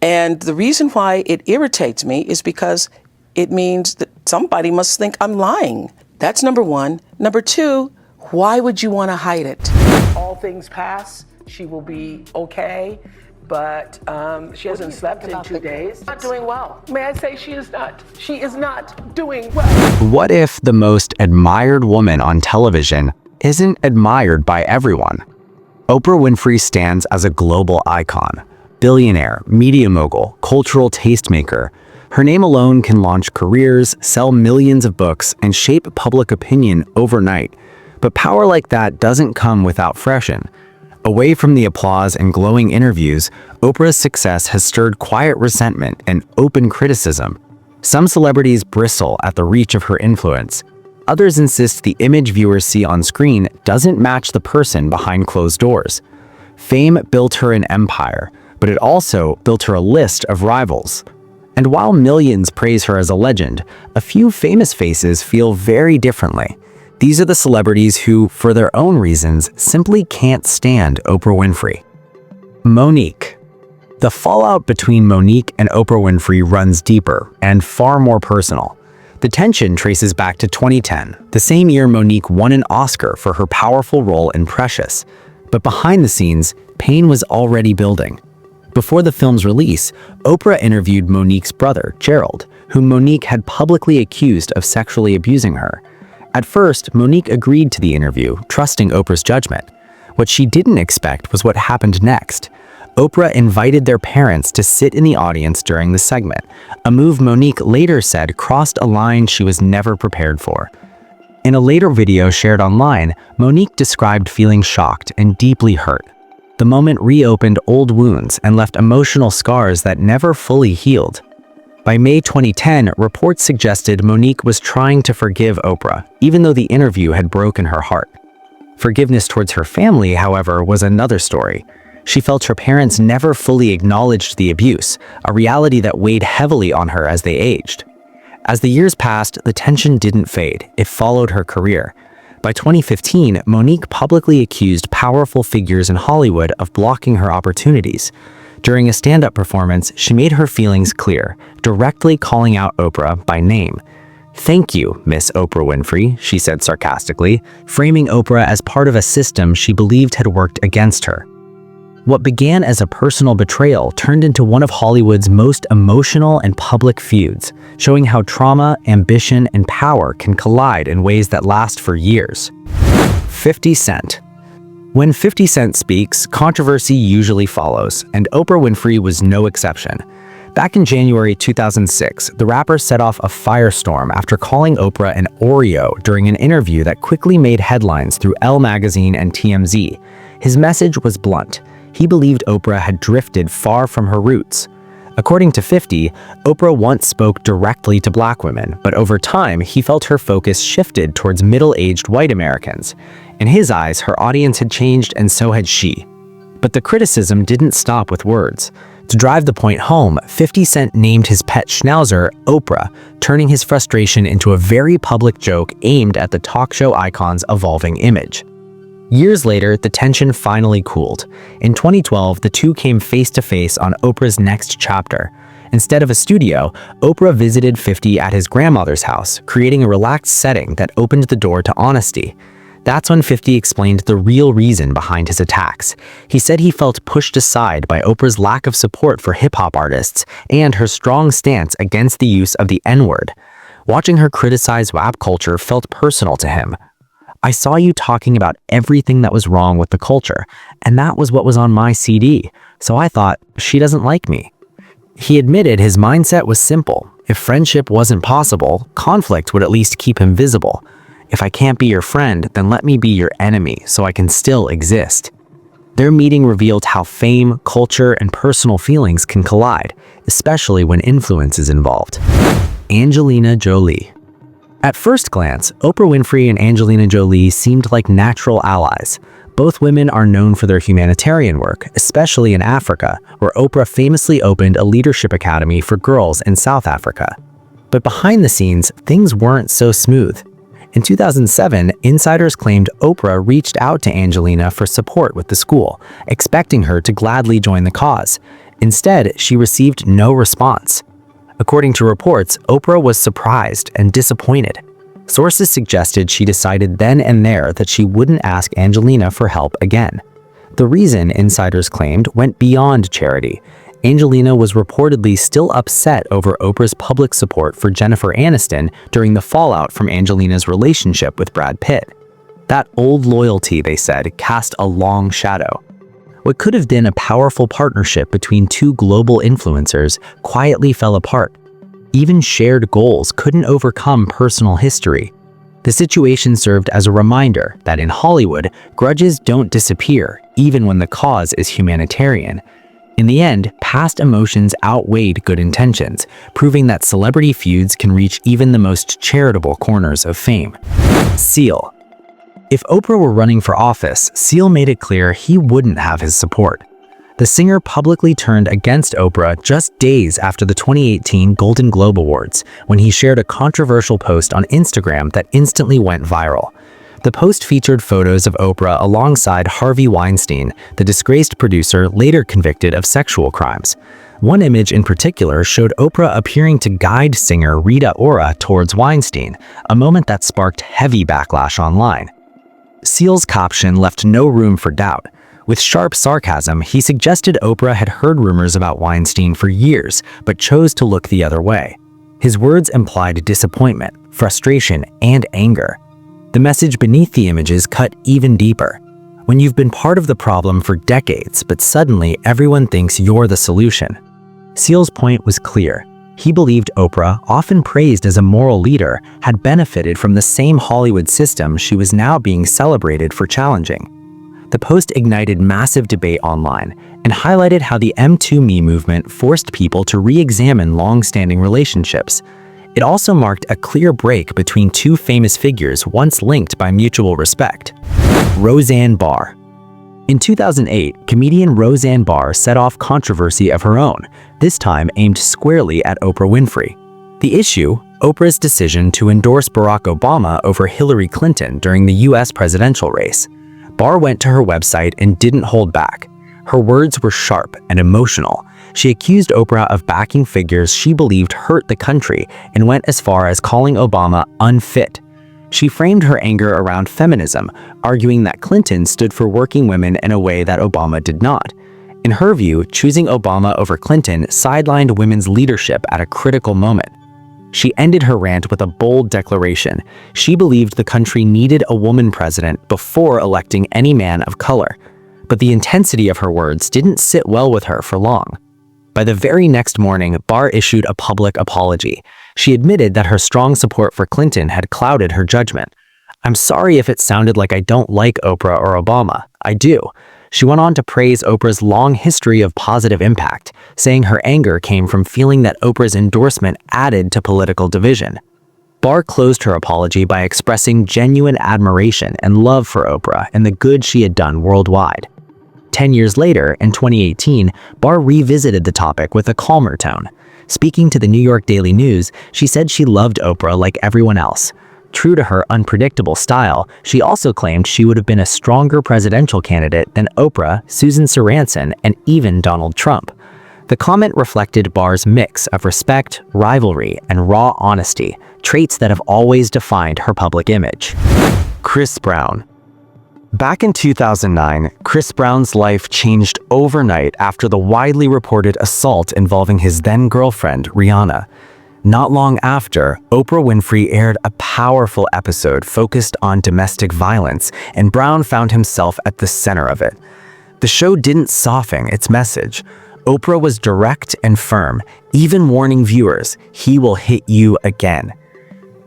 And the reason why it irritates me is because it means that somebody must think I'm lying. That's number one. Number two, why would you want to hide it? All things pass. She will be okay. But she hasn't slept in 2 days. Not doing well. May I say she is not? She is not doing well. What if the most admired woman on television isn't admired by everyone? Oprah Winfrey stands as a global icon. Billionaire, media mogul, cultural tastemaker. Her name alone can launch careers, sell millions of books, and shape public opinion overnight. But power like that doesn't come without friction. Away from the applause and glowing interviews, Oprah's success has stirred quiet resentment and open criticism. Some celebrities bristle at the reach of her influence. Others insist the image viewers see on screen doesn't match the person behind closed doors. Fame built her an empire, but it also built her a list of rivals. And while millions praise her as a legend, a few famous faces feel very differently. These are the celebrities who, for their own reasons, simply can't stand Oprah Winfrey. Mo'Nique. The fallout between Mo'Nique and Oprah Winfrey runs deeper and far more personal. The tension traces back to 2010, the same year Mo'Nique won an Oscar for her powerful role in Precious. But behind the scenes, pain was already building. Before the film's release, Oprah interviewed Mo'Nique's brother, Gerald, whom Mo'Nique had publicly accused of sexually abusing her. At first, Mo'Nique agreed to the interview, trusting Oprah's judgment. What she didn't expect was what happened next. Oprah invited their parents to sit in the audience during the segment, a move Mo'Nique later said crossed a line she was never prepared for. In a later video shared online, Mo'Nique described feeling shocked and deeply hurt. The moment reopened old wounds and left emotional scars that never fully healed. By May 2010, reports suggested Mo'Nique was trying to forgive Oprah, even though the interview had broken her heart. Forgiveness towards her family, however, was another story. She felt her parents never fully acknowledged the abuse, a reality that weighed heavily on her as they aged. As the years passed, the tension didn't fade. It followed her career. By 2015, Mo'Nique publicly accused powerful figures in Hollywood of blocking her opportunities. During a stand-up performance, she made her feelings clear, directly calling out Oprah by name. "Thank you, Miss Oprah Winfrey," she said sarcastically, framing Oprah as part of a system she believed had worked against her. What began as a personal betrayal turned into one of Hollywood's most emotional and public feuds, showing how trauma, ambition, and power can collide in ways that last for years. 50 Cent. When 50 Cent speaks, controversy usually follows, and Oprah Winfrey was no exception. Back in January 2006, the rapper set off a firestorm after calling Oprah an Oreo during an interview that quickly made headlines through Elle magazine and TMZ. His message was blunt. He believed Oprah had drifted far from her roots. According to 50, Oprah once spoke directly to black women, but over time, he felt her focus shifted towards middle-aged white Americans. In his eyes, her audience had changed and so had she. But the criticism didn't stop with words. To drive the point home, 50 Cent named his pet schnauzer Oprah, turning his frustration into a very public joke aimed at the talk show icon's evolving image. Years later, the tension finally cooled. In 2012, the two came face-to-face on Oprah's next chapter. Instead of a studio, Oprah visited 50 at his grandmother's house, creating a relaxed setting that opened the door to honesty. That's when 50 explained the real reason behind his attacks. He said he felt pushed aside by Oprah's lack of support for hip-hop artists and her strong stance against the use of the N-word. Watching her criticize rap culture felt personal to him. "I saw you talking about everything that was wrong with the culture, and that was what was on my CD, so I thought, she doesn't like me." He admitted his mindset was simple. If friendship wasn't possible, conflict would at least keep him visible. "If I can't be your friend, then let me be your enemy so I can still exist." Their meeting revealed how fame, culture, and personal feelings can collide, especially when influence is involved. Angelina Jolie. At first glance, Oprah Winfrey and Angelina Jolie seemed like natural allies. Both women are known for their humanitarian work, especially in Africa, where Oprah famously opened a leadership academy for girls in South Africa. But behind the scenes, things weren't so smooth. In 2007, insiders claimed Oprah reached out to Angelina for support with the school, expecting her to gladly join the cause. Instead, she received no response. According to reports, Oprah was surprised and disappointed. Sources suggested she decided then and there that she wouldn't ask Angelina for help again. The reason, insiders claimed, went beyond charity. Angelina was reportedly still upset over Oprah's public support for Jennifer Aniston during the fallout from Angelina's relationship with Brad Pitt. That old loyalty, they said, cast a long shadow. What could have been a powerful partnership between two global influencers quietly fell apart. Even shared goals couldn't overcome personal history. The situation served as a reminder that in Hollywood, grudges don't disappear, even when the cause is humanitarian. In the end, past emotions outweighed good intentions, proving that celebrity feuds can reach even the most charitable corners of fame. Seal. If Oprah were running for office, Seal made it clear he wouldn't have his support. The singer publicly turned against Oprah just days after the 2018 Golden Globe Awards, when he shared a controversial post on Instagram that instantly went viral. The post featured photos of Oprah alongside Harvey Weinstein, the disgraced producer later convicted of sexual crimes. One image in particular showed Oprah appearing to guide singer Rita Ora towards Weinstein, a moment that sparked heavy backlash online. Seal's caption left no room for doubt. With sharp sarcasm, he suggested Oprah had heard rumors about Weinstein for years, but chose to look the other way. His words implied disappointment, frustration, and anger. The message beneath the images cut even deeper. When you've been part of the problem for decades, but suddenly everyone thinks you're the solution. Seal's point was clear. He believed Oprah, often praised as a moral leader, had benefited from the same Hollywood system she was now being celebrated for challenging. The post ignited massive debate online and highlighted how the M2Me movement forced people to re-examine long-standing relationships. It also marked a clear break between two famous figures once linked by mutual respect. Roseanne Barr. In 2008, comedian Roseanne Barr set off controversy of her own, this time aimed squarely at Oprah Winfrey. The issue, Oprah's decision to endorse Barack Obama over Hillary Clinton during the US presidential race. Barr went to her website and didn't hold back. Her words were sharp and emotional. She accused Oprah of backing figures she believed hurt the country and went as far as calling Obama unfit. She framed her anger around feminism, arguing that Clinton stood for working women in a way that Obama did not. In her view, choosing Obama over Clinton sidelined women's leadership at a critical moment. She ended her rant with a bold declaration. She believed the country needed a woman president before electing any man of color. But the intensity of her words didn't sit well with her for long. By the very next morning, Barr issued a public apology. She admitted that her strong support for Clinton had clouded her judgment. "I'm sorry if it sounded like I don't like Oprah or Obama. I do." She went on to praise Oprah's long history of positive impact, saying her anger came from feeling that Oprah's endorsement added to political division. Barr closed her apology by expressing genuine admiration and love for Oprah and the good she had done worldwide. 10 years later, in 2018, Barr revisited the topic with a calmer tone. Speaking to the New York Daily News, she said she loved Oprah like everyone else. True to her unpredictable style, she also claimed she would have been a stronger presidential candidate than Oprah, Susan Sarandon, and even Donald Trump. The comment reflected Barr's mix of respect, rivalry, and raw honesty, traits that have always defined her public image. Chris Brown. Back in 2009, Chris Brown's life changed overnight after the widely reported assault involving his then-girlfriend, Rihanna. Not long after, Oprah Winfrey aired a powerful episode focused on domestic violence, and Brown found himself at the center of it. The show didn't soften its message. Oprah was direct and firm, even warning viewers, "He will hit you again."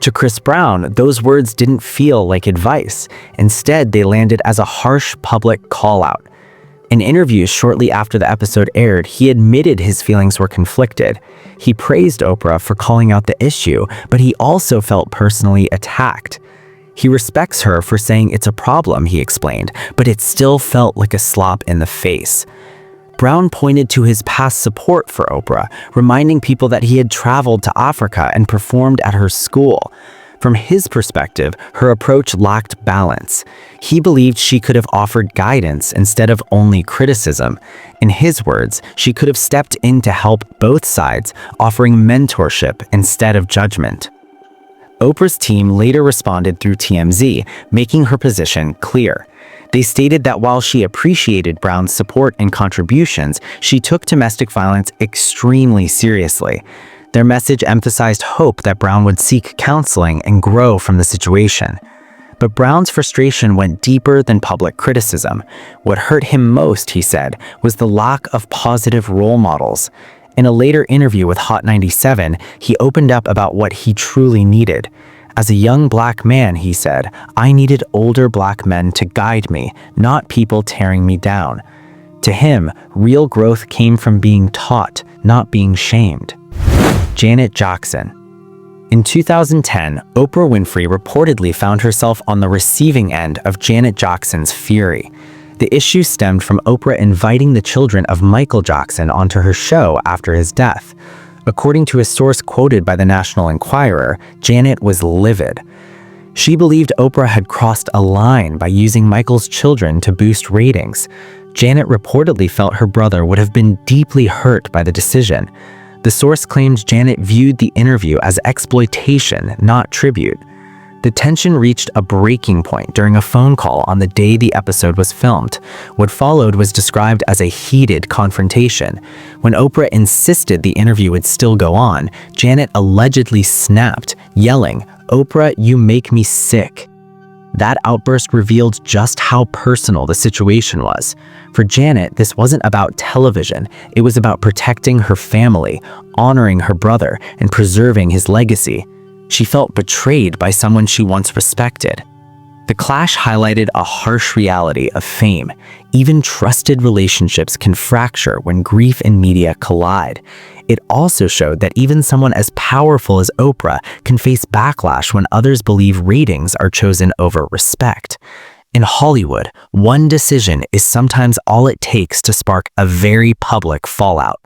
To Chris Brown, those words didn't feel like advice. Instead, they landed as a harsh public call-out. In interviews shortly after the episode aired, he admitted his feelings were conflicted. He praised Oprah for calling out the issue, but he also felt personally attacked. He respects her for saying it's a problem, he explained, but it still felt like a slap in the face. Brown pointed to his past support for Oprah, reminding people that he had traveled to Africa and performed at her school. From his perspective, her approach lacked balance. He believed she could have offered guidance instead of only criticism. In his words, she could have stepped in to help both sides, offering mentorship instead of judgment. Oprah's team later responded through TMZ, making her position clear. They stated that while she appreciated Brown's support and contributions, she took domestic violence extremely seriously. Their message emphasized hope that Brown would seek counseling and grow from the situation. But Brown's frustration went deeper than public criticism. What hurt him most, he said, was the lack of positive role models. In a later interview with Hot 97, he opened up about what he truly needed. As a young black man, he said, I needed older black men to guide me, not people tearing me down. To him, real growth came from being taught, not being shamed. Janet Jackson. In 2010, Oprah Winfrey reportedly found herself on the receiving end of Janet Jackson's fury. The issue stemmed from Oprah inviting the children of Michael Jackson onto her show after his death. According to a source quoted by the National Enquirer, Janet was livid. She believed Oprah had crossed a line by using Michael's children to boost ratings. Janet reportedly felt her brother would have been deeply hurt by the decision. The source claimed Janet viewed the interview as exploitation, not tribute. The tension reached a breaking point during a phone call on the day the episode was filmed. What followed was described as a heated confrontation. When Oprah insisted the interview would still go on, Janet allegedly snapped, yelling, "Oprah, you make me sick." That outburst revealed just how personal the situation was. For Janet, this wasn't about television. It was about protecting her family, honoring her brother, and preserving his legacy. She felt betrayed by someone she once respected. The clash highlighted a harsh reality of fame. Even trusted relationships can fracture when grief and media collide. It also showed that even someone as powerful as Oprah can face backlash when others believe ratings are chosen over respect. In Hollywood, one decision is sometimes all it takes to spark a very public fallout.